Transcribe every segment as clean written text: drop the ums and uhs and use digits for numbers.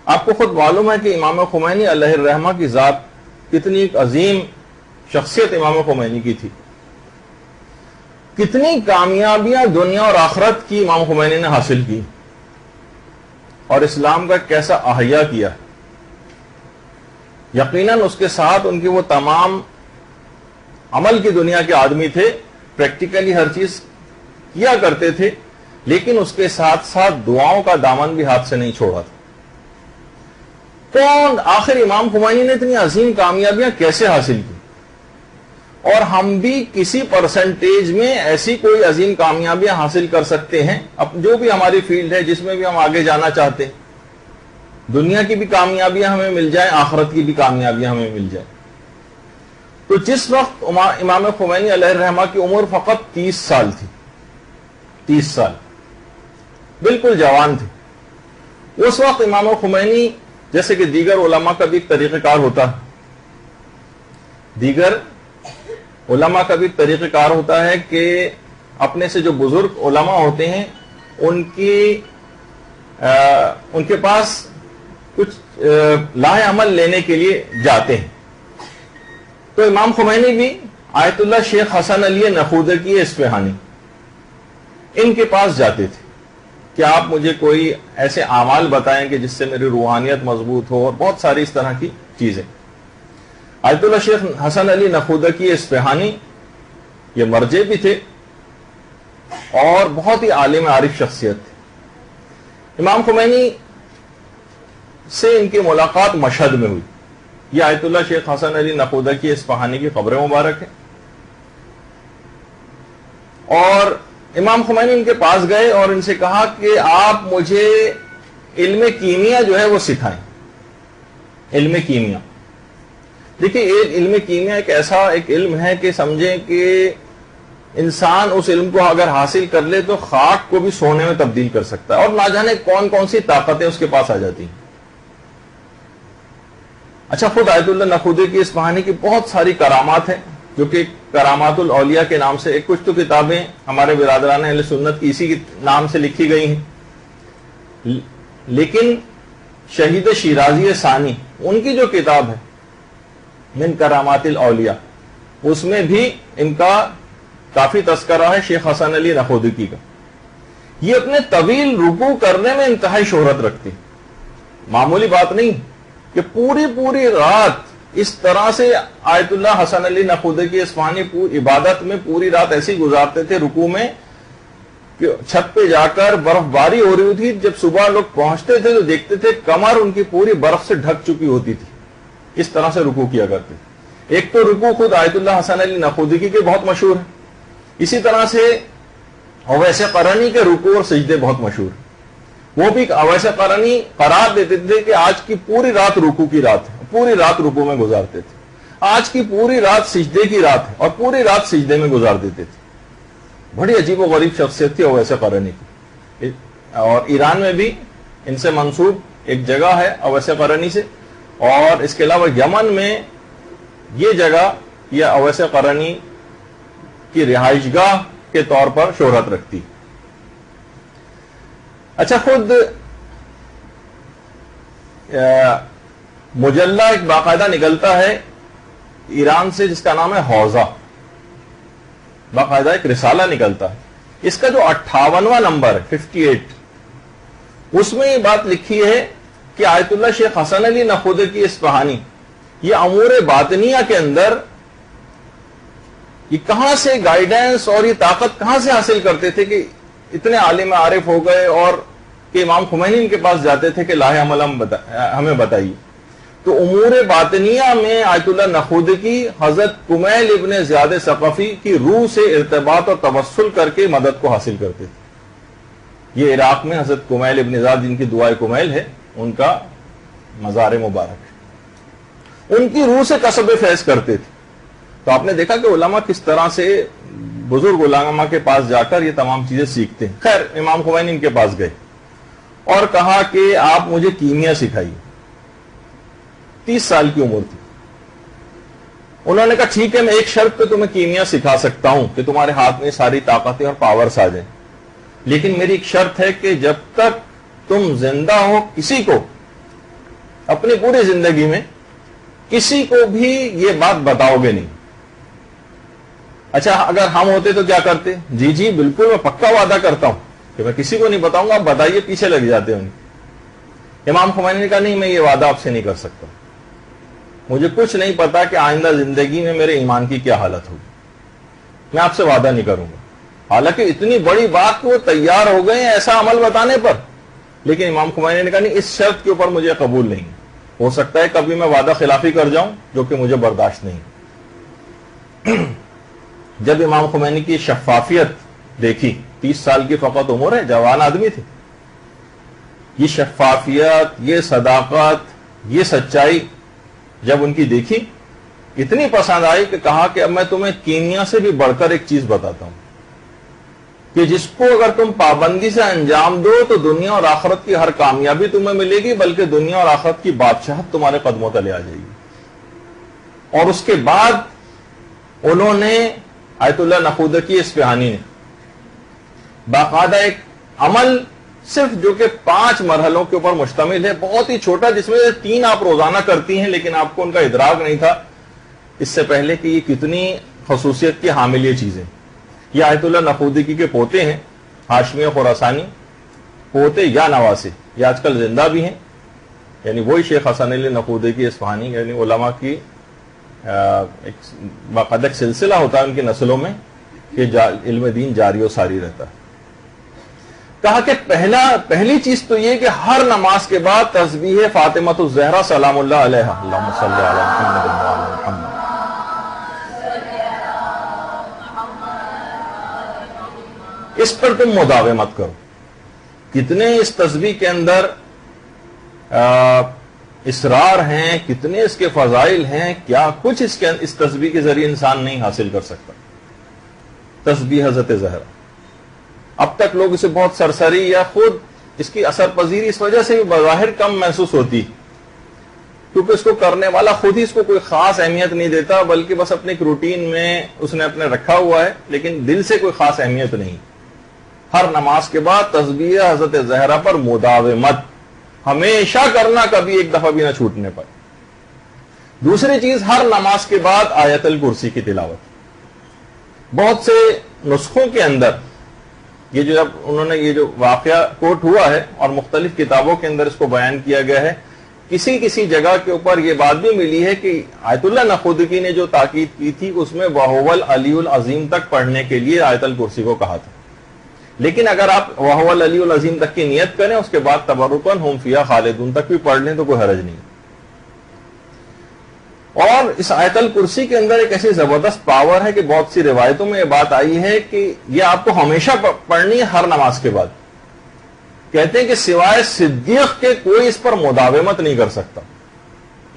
آپ کو خود معلوم ہے کہ امام خمینی علیہ الرحمہ کی ذات کتنی ایک عظیم شخصیت امام خمینی کی تھی، کتنی کامیابیاں دنیا اور آخرت کی امام خمینی نے حاصل کی، اور اسلام کا کیسا احیا کیا۔ یقیناً اس کے ساتھ ان کے وہ تمام عمل کی دنیا کے آدمی تھے، پریکٹیکلی ہر چیز کیا کرتے تھے، لیکن اس کے ساتھ ساتھ دعاؤں کا دامن بھی ہاتھ سے نہیں چھوڑا تھا۔ کون آخر امام خمینی نے اتنی عظیم کامیابیاں کیسے حاصل کی؟ اور ہم بھی کسی پرسنٹیج میں ایسی کوئی عظیم کامیابیاں حاصل کر سکتے ہیں، اب جو بھی ہماری فیلڈ ہے جس میں بھی ہم آگے جانا چاہتے ہیں، دنیا کی بھی کامیابیاں ہمیں مل جائیں، آخرت کی بھی کامیابیاں ہمیں مل جائیں۔ تو جس وقت امام خمینی علیہ الرحمہ کی عمر فقط 30 سال تھی، 30 سال، بالکل جوان تھے، اس وقت امام خمینی جیسے کہ دیگر علماء کا بھی ایک طریقہ کار ہوتا ہے، دیگر علماء کا بھی ایک طریقہ کار ہوتا ہے کہ اپنے سے جو بزرگ علماء ہوتے ہیں ان کے پاس کچھ لاہ عمل لینے کے لیے جاتے ہیں۔ تو امام خمینی بھی آیت اللہ شیخ حسن علی نخودکی اصفہانی ان کے پاس جاتے تھے کہ آپ مجھے کوئی ایسے اعمال بتائیں کہ جس سے میری روحانیت مضبوط ہو، اور بہت ساری اس طرح کی چیزیں۔ آیت اللہ شیخ حسن علی نخودکی اصفہانی یہ مرجع بھی تھے اور بہت ہی عالم عارف شخصیت تھے۔ امام خمینی سے ان کی ملاقات مشہد میں ہوئی۔ یہ آیت اللہ شیخ حسن علی نخودکی اصفہانی کی قبر مبارک ہے، اور امام خمینی ان کے پاس گئے اور ان سے کہا کہ آپ مجھے علم کیمیا جو ہے وہ سکھائیں۔ علم کیمیا، دیکھیے علم کیمیا ایک ایسا ایک علم ہے کہ سمجھیں کہ انسان اس علم کو اگر حاصل کر لے تو خاک کو بھی سونے میں تبدیل کر سکتا ہے، اور نہ جانے کون کون سی طاقتیں اس کے پاس آ جاتی ہیں۔ اچھا، خود آیت اللہ نخودکی اصفہانی کی بہت ساری کرامات ہیں جو کہ کرامات الاولیاء کے نام سے، کچھ تو کتابیں ہمارے برادران اہل سنت کی اسی نام سے لکھی گئی ہیں، لیکن شہید شیرازی ثانی ان کی جو کتاب ہے من کرامات الاولیاء، اس میں بھی ان کا کافی تذکرہ ہے شیخ حسن علی نخودکی کا۔ یہ اپنے طویل رکوع کرنے میں انتہائی شہرت رکھتی، معمولی بات نہیں کہ پوری رات اس طرح سے آیت اللہ حسن علی نخودکی اصفہانی عبادت میں پوری رات ایسی گزارتے تھے رکوع میں کہ چھت پہ جا کر برف باری ہو رہی تھی، جب صبح لوگ پہنچتے تھے تو دیکھتے تھے کمر ان کی پوری برف سے ڈھک چکی ہوتی تھی، اس طرح سے رکوع کیا کرتے تھے۔ ایک تو رکوع خود آیت اللہ حسن علی نخودکی کے بہت مشہور ہے، اسی طرح سے اویس قرنی کے رکوع اور سجدے بہت مشہور ہیں۔ وہ بھی اویس قرنی قرار دیتے تھے کہ آج کی پوری رات رکوع کی رات ہے، پوری رات رکوع میں گزارتے تھے، آج کی پوری رات سجدے کی رات ہے اور پوری رات سجدے میں گزار دیتے تھے۔ بڑی عجیب و غریب شخصیت تھی اویس قرنی کی، اور ایران میں بھی ان سے منسوب ایک جگہ ہے اویس قرنی سے، اور اس کے علاوہ یمن میں یہ جگہ یہ اویس قرنی کی رہائش گاہ کے طور پر شہرت رکھتی۔ اچھا، خود مجلہ ایک باقاعدہ نکلتا ہے ایران سے جس کا نام ہے حوزہ، باقاعدہ ایک رسالہ نکلتا ہے، اس کا جو 58واں نمبر ہے 58، اس میں یہ بات لکھی ہے کہ آیت اللہ شیخ حسن علی نخودکی اصفہانی یہ امور باطنیہ کے اندر یہ کہاں سے گائیڈنس اور یہ طاقت کہاں سے حاصل کرتے تھے کہ اتنے عالم عارف ہو گئے، اور کہ امام خمینی ان کے پاس جاتے تھے کہ لاہ عمل ہمیں بتائیے۔ تو امور باطنیہ میں آیت اللہ نخودکی حضرت کمیل ابن زیاد ثقفی کی روح سے ارتباط اور توسل کر کے مدد کو حاصل کرتے تھے۔ یہ عراق میں حضرت کمیل ابن زیاد جن کی دعائے کمیل ہے ان کا مزار مبارک ہے، ان کی روح سے کسب فیض کرتے تھے۔ تو آپ نے دیکھا کہ علماء کس طرح سے بزرگ علماء کے پاس جا کر یہ تمام چیزیں سیکھتے ہیں۔ خیر، امام خمینی ان کے پاس گئے اور کہا کہ آپ مجھے کیمیا سکھائیے۔ 30 سال کی عمر تھی۔ انہوں نے کہا ٹھیک ہے، میں ایک شرط پہ تمہیں کیمیا سکھا سکتا ہوں کہ تمہارے ہاتھ میں ساری طاقتیں اور پاورز آ جائیں، لیکن میری ایک شرط ہے کہ جب تک تم زندہ ہو کسی کو اپنی پوری زندگی میں کسی کو بھی یہ بات بتاؤ گے نہیں. اچھا اگر ہم ہوتے تو کیا کرتے؟ جی جی بالکل میں پکا وعدہ کرتا ہوں کہ میں کسی کو نہیں بتاؤں گا، آپ بتائیے، پیچھے لگ جاتے ہیں. امام خمینی نے کہا نہیں، میں یہ وعدہ آپ سے نہیں کر سکتا، مجھے کچھ نہیں پتا کہ آئندہ زندگی میں میرے ایمان کی کیا حالت ہوگی، میں آپ سے وعدہ نہیں کروں گا. حالانکہ اتنی بڑی بات کہ وہ تیار ہو گئے ہیں ایسا عمل بتانے پر، لیکن امام خمینی نے کہا نہیں، اس شرط کے اوپر مجھے قبول نہیں. ہو سکتا ہے کبھی میں وعدہ خلافی کر جاؤں جو کہ مجھے برداشت نہیں. جب امام خمینی کی شفافیت دیکھی، 30 سال کی فقط عمر ہے، جوان آدمی تھے، یہ شفافیت، یہ صداقت، یہ سچائی جب ان کی دیکھی اتنی پسند آئی کہ کہا کہ اب میں تمہیں کیمیا سے بھی بڑھ کر ایک چیز بتاتا ہوں کہ جس کو اگر تم پابندی سے انجام دو تو دنیا اور آخرت کی ہر کامیابی تمہیں ملے گی، بلکہ دنیا اور آخرت کی بادشاہت تمہارے قدموں تلے آ جائے گی. اور اس کے بعد انہوں نے آیت اللہ نخودکی اصفہانی نے باقاعدہ ایک عمل صرف جو کہ 5 مرحلوں کے اوپر مشتمل ہے، بہت ہی چھوٹا، جس میں 3 آپ روزانہ کرتی ہیں لیکن آپ کو ان کا ادراک نہیں تھا اس سے پہلے کہ یہ کتنی خصوصیت کی حامل یہ چیزیں. یہ آیت اللہ نخودکی کے پوتے ہیں، ہاشمی خراسانی، پوتے یا نواسے، یہ آج کل زندہ بھی ہیں، یعنی وہی شیخ حسن علی نخودکی اصفہانی، یعنی علماء کی ایک باقاعدہ سلسلہ ہوتا ہے ان کی نسلوں میں کہ علم دین جاری و ساری رہتا ہے. کہا کہ پہلی چیز تو یہ کہ ہر نماز کے بعد تسبیح فاطمۃ الزہرا سلام اللہ علیہا، اللہم صلی علی محمد وعلی محمد، اس پر تم مداومت کرو. کتنے اس تسبیح کے اندر اسرار ہیں، کتنے اس کے فضائل ہیں، کیا کچھ اس تسبیح کے ذریعے انسان نہیں حاصل کر سکتا. تسبیح حضرت زہرا، اب تک لوگ اسے بہت سرسری یا خود اس کی اثر پذیری اس وجہ سے بھی بظاہر کم محسوس ہوتی کیونکہ اس کو کرنے والا خود ہی اس کو کوئی خاص اہمیت نہیں دیتا، بلکہ بس اپنے ایک روٹین میں اس نے اپنے رکھا ہوا ہے، لیکن دل سے کوئی خاص اہمیت نہیں. ہر نماز کے بعد تسبیح حضرت زہرا پر مداومت ہمیشہ کرنا، کبھی ایک دفعہ بھی نہ چھوٹنے پر. دوسری چیز، ہر نماز کے بعد آیت الکرسی کی تلاوت. بہت سے نسخوں کے اندر یہ جو جب انہوں نے یہ جو واقعہ کوٹ ہوا ہے اور مختلف کتابوں کے اندر اس کو بیان کیا گیا ہے، کسی جگہ کے اوپر یہ بات بھی ملی ہے کہ آیت اللہ نخودکی نے جو تاکید کی تھی اس میں وَهُوَ الْعَلِيُّ الْعَظِيمُ تک پڑھنے کے لیے آیت الکرسی کو کہا تھا. لیکن اگر آپ وَهُوَ الْعَلِيُّ الْعَظِيمُ تک کی نیت کریں، اس کے بعد تبرکاً ہم فیہا خالدون تک بھی پڑھ لیں تو کوئی حرج نہیں. اور اس آیت الکرسی کے اندر ایک ایسی زبردست پاور ہے کہ بہت سی روایتوں میں یہ بات آئی ہے کہ یہ آپ کو ہمیشہ پڑھنی ہے ہر نماز کے بعد. کہتے ہیں کہ سوائے صدیق کے کوئی اس پر مداومت نہیں کر سکتا.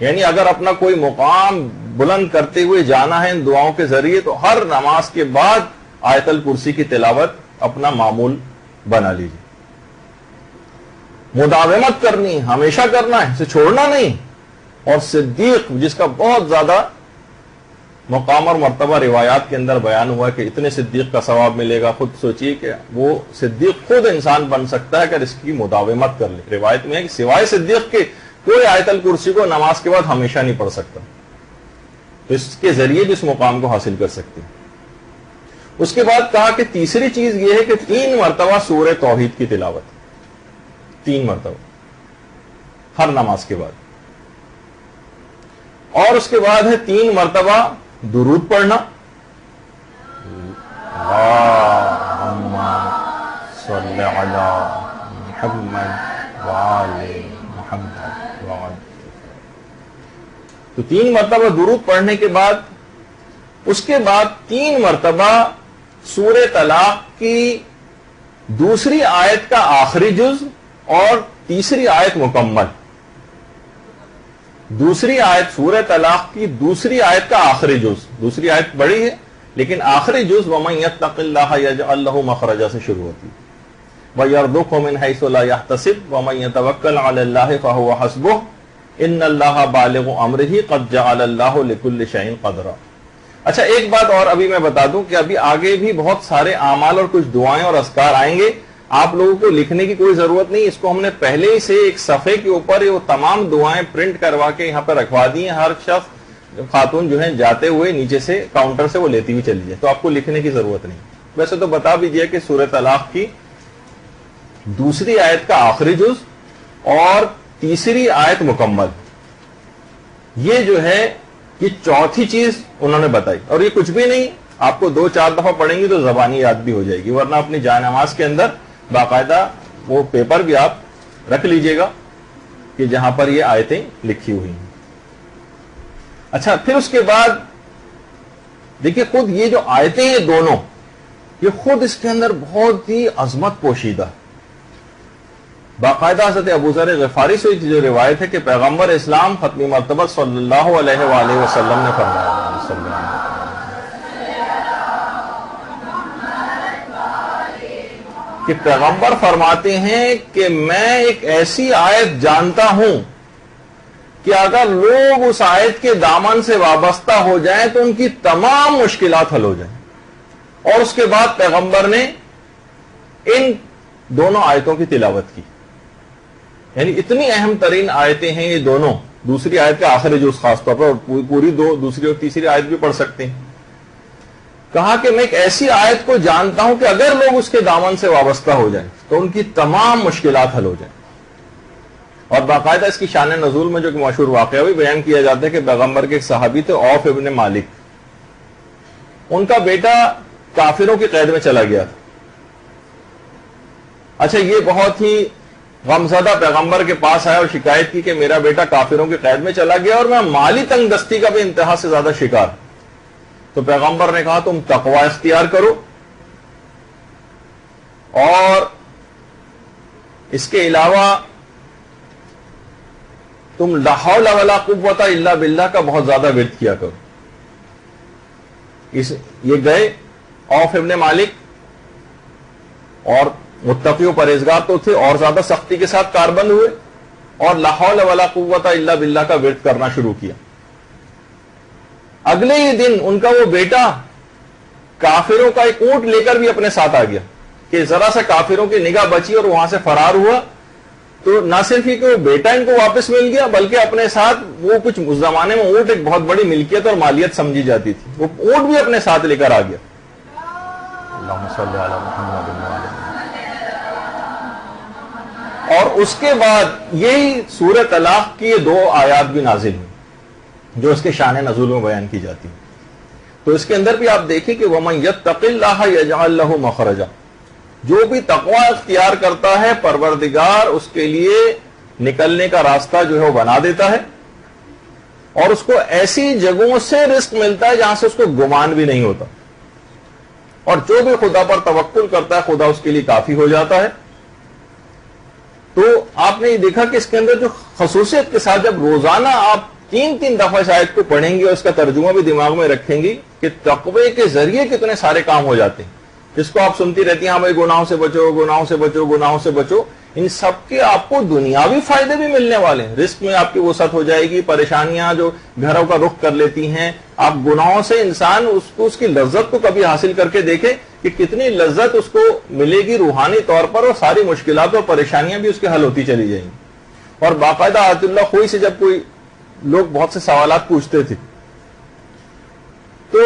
یعنی اگر اپنا کوئی مقام بلند کرتے ہوئے جانا ہے ان دعاؤں کے ذریعے تو ہر نماز کے بعد آیت الکرسی کی تلاوت اپنا معمول بنا لیجیے. مداومت کرنی، ہمیشہ کرنا ہے، اسے چھوڑنا نہیں. اور صدیق جس کا بہت زیادہ مقام اور مرتبہ روایات کے اندر بیان ہوا کہ اتنے صدیق کا ثواب ملے گا، خود سوچئے کہ وہ صدیق خود انسان بن سکتا ہے اگر اس کی مداومت کر لے. روایت میں ہے کہ سوائے صدیق کے کوئی آیت الکرسی کو نماز کے بعد ہمیشہ نہیں پڑھ سکتا، تو اس کے ذریعے بھی اس مقام کو حاصل کر سکتے ہیں. اس کے بعد کہا کہ تیسری چیز یہ ہے کہ 3 مرتبہ سورہ توحید کی تلاوت، 3 مرتبہ ہر نماز کے بعد. اور اس کے بعد ہے 3 مرتبہ درود پڑھنا، اللہم صلی علی محمد وعلی محمد. تو 3 مرتبہ درود پڑھنے کے بعد اس کے بعد 3 مرتبہ سورہ طلاق کی دوسری آیت کا آخری جز اور تیسری آیت مکمل. دوسری آیت سورہ طلاق کی دوسری آیت کا آخری جز، دوسری آیت بڑی ہے لیکن آخری جز وَمَن يَتَّقِ اللَّهَ يَجْعَل لَهُ مَخْرَجًا سے شروع ہوتی، وَيَرْزُقْهُ مِنْ حَيْثُ لَا يَحْتَسِبُ وَمَن يَتَوَكَّلْ عَلَى اللَّهِ فَهُوَ حَسْبُهُ إِنَّ اللَّهَ بَالِغُ أَمْرِهِ قَدْ جَعَلَ اللَّهُ لِكُلِّ شَيْءٍ قَدْرًا. اچھا ایک بات اور ابھی میں بتا دوں کہ ابھی آگے بھی بہت سارے اعمال اور کچھ دعائیں اور اذکار آئیں گے آپ لوگوں کو لکھنے کی کوئی ضرورت نہیں, اس کو ہم نے پہلے ہی سے ایک صفحے کے اوپر وہ تمام دعائیں پرنٹ کروا کے یہاں پہ رکھوا دی ہیں. ہر شخص خاتون جو ہے جاتے ہوئے نیچے سے کاؤنٹر سے وہ لیتی ہوئی چلی جائے, تو آپ کو لکھنے کی ضرورت نہیں. ویسے تو بتا بھی دیا کہ سورہ طلاق کی دوسری آیت کا آخری جز اور تیسری آیت مکمل, یہ جو ہے یہ چوتھی چیز انہوں نے بتائی. اور یہ کچھ بھی نہیں, آپ کو 2-4 دفعہ پڑھیں گی تو زبانی یاد بھی ہو جائے گی, ورنہ اپنی جائے نماز کے اندر باقاعدہ وہ پیپر بھی آپ رکھ لیجئے گا کہ جہاں پر یہ آیتیں لکھی ہوئی ہیں. اچھا, پھر اس کے بعد دیکھیے خود یہ جو آیتیں ہیں دونوں, یہ خود اس کے اندر بہت ہی عظمت پوشیدہ. باقاعدہ حضرت ابو ذر غفاری سے جو روایت ہے کہ پیغمبر اسلام ختمی مرتبہ صلی اللہ علیہ وآلہ وسلم نے فرمایا کہ پیغمبر فرماتے ہیں کہ میں ایک ایسی آیت جانتا ہوں کہ اگر لوگ اس آیت کے دامن سے وابستہ ہو جائیں تو ان کی تمام مشکلات حل ہو جائیں. اور اس کے بعد پیغمبر نے ان دونوں آیتوں کی تلاوت کی. یعنی اتنی اہم ترین آیتیں ہیں یہ دونوں, دوسری آیت کا آخری جز خاص طور پر, اور پوری دوسری اور تیسری آیت بھی پڑھ سکتے ہیں. کہا کہ میں ایک ایسی آیت کو جانتا ہوں کہ اگر لوگ اس کے دامن سے وابستہ ہو جائیں تو ان کی تمام مشکلات حل ہو جائیں. اور باقاعدہ اس کی شان نزول میں جو کہ مشہور واقعہ بھی بیان کیا جاتا ہے کہ پیغمبر کے ایک صحابی تھے عوف ابن مالک, ان کا بیٹا کافروں کی قید میں چلا گیا تھا. اچھا, یہ بہت ہی غمزدہ پیغمبر کے پاس آیا اور شکایت کی کہ میرا بیٹا کافروں کی قید میں چلا گیا اور میں مالی تنگ دستی کا بھی انتہا سے زیادہ شکار. تو پیغمبر نے کہا تم تقوی اختیار کرو اور اس کے علاوہ تم لا حول ولا قوت الا باللہ کا بہت زیادہ ورد کیا کرو. یہ گئے عوف ابن مالک, اور متقی و پرہیزگار تو تھے اور زیادہ سختی کے ساتھ کاربند ہوئے اور لا حول ولا قوت الا باللہ کا ورد کرنا شروع کیا. اگلے ہی دن ان کا وہ بیٹا کافروں کا ایک اونٹ لے کر بھی اپنے ساتھ آ گیا کہ ذرا سا کافروں کی نگاہ بچی اور وہاں سے فرار ہوا. تو نہ صرف یہ کہ وہ بیٹا ان کو واپس مل گیا بلکہ اپنے ساتھ وہ کچھ اس زمانے میں اونٹ ایک بہت بڑی ملکیت اور مالیت سمجھی جاتی تھی, وہ اونٹ بھی اپنے ساتھ لے کر آ گیا. اللہم صلی علی محمد. اور اس کے بعد یہی سورہ طلاق کی یہ 2 آیات بھی نازل ہوئی جو اس کے شان نزول میں بیان کی جاتی. تو اس کے اندر بھی آپ دیکھیں کہ وَمَن يَتَّقِ اللَّهَ يَجْعَلْ لَهُ مَخْرَجًا, جو بھی تقوی اختیار کرتا ہے پروردگار اس کے لیے نکلنے کا راستہ جو ہے وہ بنا دیتا ہے, اور اس کو ایسی جگہوں سے رزق ملتا ہے جہاں سے اس کو گمان بھی نہیں ہوتا. اور جو بھی خدا پر توکل کرتا ہے خدا اس کے لیے کافی ہو جاتا ہے. تو آپ نے یہ دیکھا کہ اس کے اندر جو خصوصیت کے ساتھ جب روزانہ آپ 3 دفعہ اس آیت کو پڑھیں گے اور اس کا ترجمہ بھی دماغ میں رکھیں گی کہ تقوی کے ذریعے کتنے سارے کام ہو جاتے ہیں, جس کو آپ سنتی رہتی ہیں ہاں بھائی گناہوں سے بچو, گناہوں سے بچو, گناہوں سے بچو. ان سب کے آپ کو دنیاوی فائدے بھی ملنے والے ہیں. رزق میں آپ کی وسعت ہو جائے گی, پریشانیاں جو گھروں کا رخ کر لیتی ہیں, آپ گناہوں سے انسان اس کی لذت کو کبھی حاصل کر کے دیکھے کہ کتنی لذت اس کو ملے گی روحانی طور پر, اور ساری مشکلات اور پریشانیاں بھی اس کے حل ہوتی چلی جائیں گی. اور باقاعدہ آیت اللہ خوئی سے جب کوئی لوگ بہت سے سوالات پوچھتے تھے, تو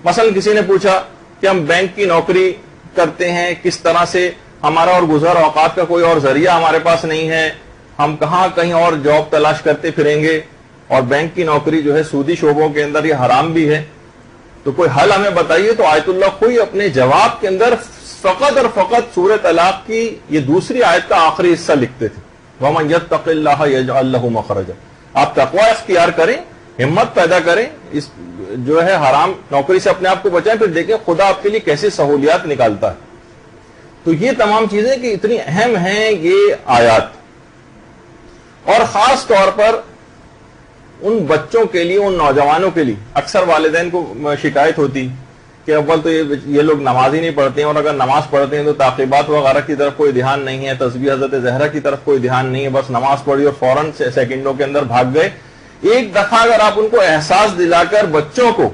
مثلا کسی نے پوچھا کہ ہم بینک کی نوکری کرتے ہیں, کس طرح سے ہمارا اور گزر اوقات کا کوئی اور ذریعہ ہمارے پاس نہیں ہے, ہم کہاں کہیں اور جاب تلاش کرتے پھریں گے, اور بینک کی نوکری جو ہے سودی شعبوں کے اندر یہ حرام بھی ہے, تو کوئی حل ہمیں بتائیے. تو آیت اللہ کوئی اپنے جواب کے اندر فقط اور فقط سورہ طلاق کی یہ دوسری آیت کا آخری حصہ لکھتے تھے, وَمَن يَتَّقِ اللَّهَ يَجْعَلْ لَهُ مَخْرَجًا. آپ تقوی اختیار کریں, ہمت پیدا کریں, اس جو ہے حرام نوکری سے اپنے آپ کو بچائیں, پھر دیکھیں خدا آپ کے لیے کیسے سہولیات نکالتا ہے. تو یہ تمام چیزیں کہ اتنی اہم ہیں یہ آیات, اور خاص طور پر ان بچوں کے لیے, ان نوجوانوں کے لیے. اکثر والدین کو شکایت ہوتی کہ اول تو یہ لوگ نماز ہی نہیں پڑھتے ہیں, اور اگر نماز پڑھتے ہیں تو تعقیبات وغیرہ کی طرف کوئی دھیان نہیں ہے, تسبیح حضرت زہرا کی طرف کوئی دھیان نہیں ہے, بس نماز پڑھی اور فوراً سیکنڈوں کے اندر بھاگ گئے. ایک دفعہ اگر آپ ان کو احساس دلا کر بچوں کو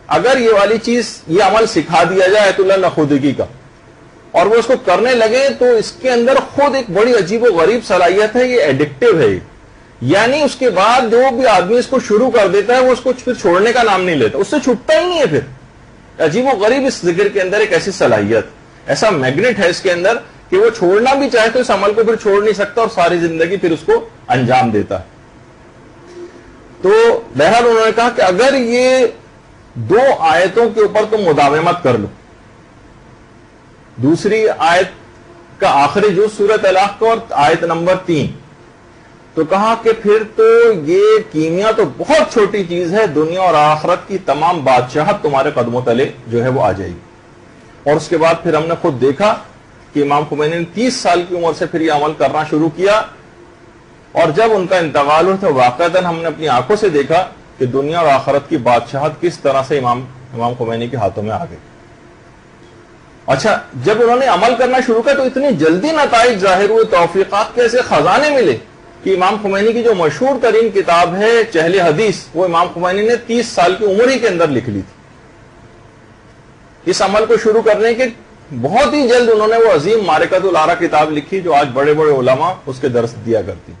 اگر یہ والی چیز, یہ عمل سکھا دیا جائے ایت اللہ نخودگی کا, اور وہ اس کو کرنے لگے تو اس کے اندر خود ایک بڑی عجیب و غریب صلاحیت ہے, یہ ایڈکٹیو ہے. یعنی اس کے بعد جو بھی آدمی اس کو شروع کر دیتا ہے وہ اس کو پھر چھوڑنے کا نام نہیں لیتا, اس سے چھٹتا ہی نہیں ہے. پھر عجیب و غریب اس ذکر کے اندر ایک ایسی صلاحیت, ایسا میگنیٹ ہے اس کے اندر کہ وہ چھوڑنا بھی چاہے تو اس عمل کو پھر چھوڑ نہیں سکتا اور ساری زندگی پھر اس کو انجام دیتا ہے. تو بہرحال انہوں نے کہا کہ اگر یہ 2 آیتوں کے اوپر تم مداومت کر لو, دوسری آیت کا آخری جز سورۃ طلاق کا اور آیت نمبر 3, تو کہا کہ پھر تو یہ کیمیا تو بہت چھوٹی چیز ہے, دنیا اور آخرت کی تمام بادشاہت تمہارے قدموں تلے جو ہے وہ آ جائے گی. اور اس کے بعد پھر ہم نے خود دیکھا کہ امام خمینی نے 30 سال کی عمر سے پھر یہ عمل کرنا شروع کیا, اور جب ان کا انتقال ہوا تو واقعتاً ہم نے اپنی آنکھوں سے دیکھا کہ دنیا اور آخرت کی بادشاہت کس طرح سے امام خمینی کے ہاتھوں میں آ گئی. اچھا, جب انہوں نے عمل کرنا شروع کیا تو اتنی جلدی نتائج ظاہر ہوئے, توفیقات کے ایسے خزانے ملے کہ امام خمینی کی جو مشہور ترین کتاب ہے چہل حدیث, وہ امام خمینی نے 30 سال کی عمر ہی کے اندر لکھ لی تھی. اس عمل کو شروع کرنے کے بہت ہی جلد انہوں نے وہ عظیم معرکۃ الآراء کتاب لکھی جو آج بڑے بڑے علماء اس کے درس دیا کرتی.